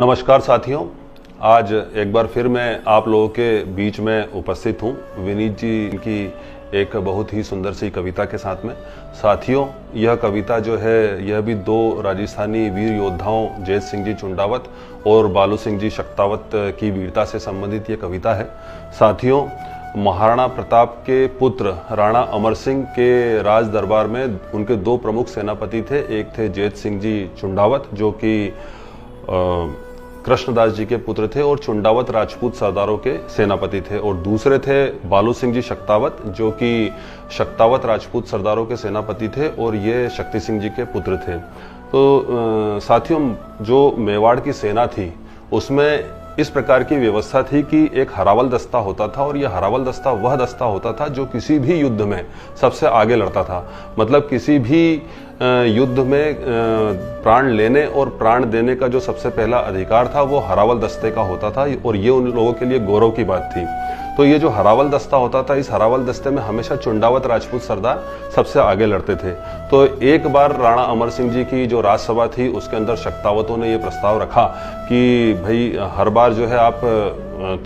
नमस्कार साथियों, आज एक बार फिर मैं आप लोगों के बीच में उपस्थित हूँ विनीत जी की एक बहुत ही सुंदर सी कविता के साथ में। साथियों, यह कविता जो है यह भी दो राजस्थानी वीर योद्धाओं जैत सिंह जी चुंडावत और बालू सिंह जी शक्तावत की वीरता से संबंधित ये कविता है। साथियों, महाराणा प्रताप के पुत्र राणा अमर सिंह के राज दरबार में उनके दो प्रमुख सेनापति थे। एक थे जैत सिंह जी चुंडावत जो कि कृष्णदास जी के पुत्र थे और चुंडावत राजपूत सरदारों के सेनापति थे, और दूसरे थे बालू सिंह जी शक्तावत जो कि शक्तावत राजपूत सरदारों के सेनापति थे और ये शक्ति सिंह जी के पुत्र थे। तो साथियों, जो मेवाड़ की सेना थी उसमें इस प्रकार की व्यवस्था थी कि एक हरावल दस्ता होता था, और यह हरावल दस्ता वह दस्ता होता था जो किसी भी युद्ध में सबसे आगे लड़ता था। मतलब किसी भी युद्ध में प्राण लेने और प्राण देने का जो सबसे पहला अधिकार था वो हरावल दस्ते का होता था, और ये उन लोगों के लिए गौरव की बात थी। तो ये जो हरावल दस्ता होता था, इस हरावल दस्ते में हमेशा चुंडावत राजपूत सरदार सबसे आगे लड़ते थे। तो एक बार राणा अमर सिंह जी की जो राजसभा थी उसके अंदर शक्तावतों ने ये प्रस्ताव रखा कि भाई हर बार जो है आप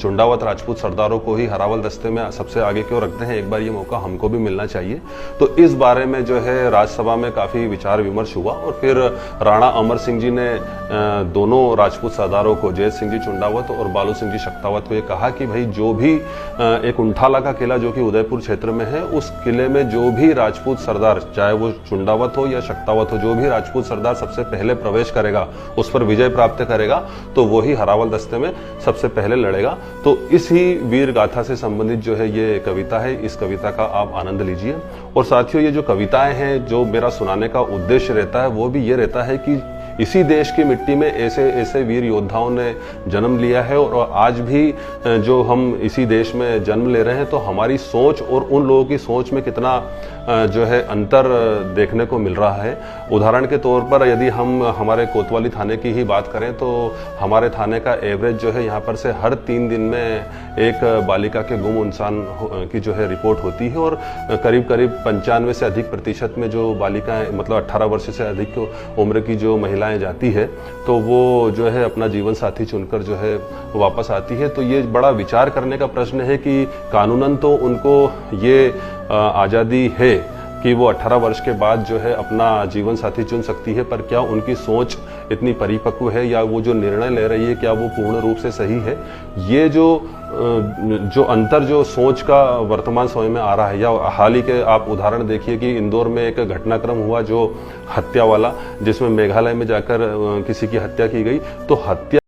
चुंडावत राजपूत सरदारों को ही हरावल दस्ते में सबसे आगे क्यों रखते हैं, एक बार ये मौका हमको भी मिलना चाहिए। तो इस बारे में जो है राजसभा में काफी विचार विमर्श हुआ, और फिर राणा अमर सिंह जी ने दोनों राजपूत सरदारों को, जैत सिंह जी चुंडावत और बालू सिंह जी शक्तावत को ये कहा कि भाई जो भी एक उंठाला का किला जो कि उदयपुर क्षेत्र में है, उस किले में जो भी राजपूत सरदार, चाहे वो चुंडावत हो या शक्तावत हो, जो भी राजपूत सरदार सबसे पहले प्रवेश करेगा, उस पर विजय प्राप्त करेगा, तो वो ही हरावल दस्ते में सबसे पहले लड़ेगा। तो इसी वीर गाथा से संबंधित जो है ये कविता है। इस कविता का आप आनंद लीजिए। और साथियों, ये जो कविताएं हैं, जो मेरा सुनाने का उद्देश्य रहता है वो भी ये रहता है कि इसी देश की मिट्टी में ऐसे ऐसे वीर योद्धाओं ने जन्म लिया है, और आज भी जो हम इसी देश में जन्म ले रहे हैं, तो हमारी सोच और उन लोगों की सोच में कितना जो है अंतर देखने को मिल रहा है। उदाहरण के तौर पर यदि हम हमारे कोतवाली थाने की ही बात करें तो हमारे थाने का एवरेज जो है यहाँ पर से हर 3 दिन में एक बालिका के गुम इंसान की जो है रिपोर्ट होती है, और करीब करीब 95 से अधिक प्रतिशत में जो बालिकाएं, मतलब 18 वर्ष से अधिक उम्र की जो महिलाएं जाती है, तो वो जो है अपना जीवन साथी चुनकर जो है वापस आती है। तो ये बड़ा विचार करने का प्रश्न है कि कानूनन तो उनको ये आज़ादी है कि वो 18 वर्ष के बाद जो है अपना जीवन साथी चुन सकती है, पर क्या उनकी सोच इतनी परिपक्व है, या वो जो निर्णय ले रही है क्या वो पूर्ण रूप से सही है? ये जो अंतर जो सोच का वर्तमान समय में आ रहा है, या हाल ही के आप उदाहरण देखिए कि इंदौर में एक घटनाक्रम हुआ जो हत्या वाला, जिसमें मेघालय में जाकर किसी की हत्या की गई। तो हत्या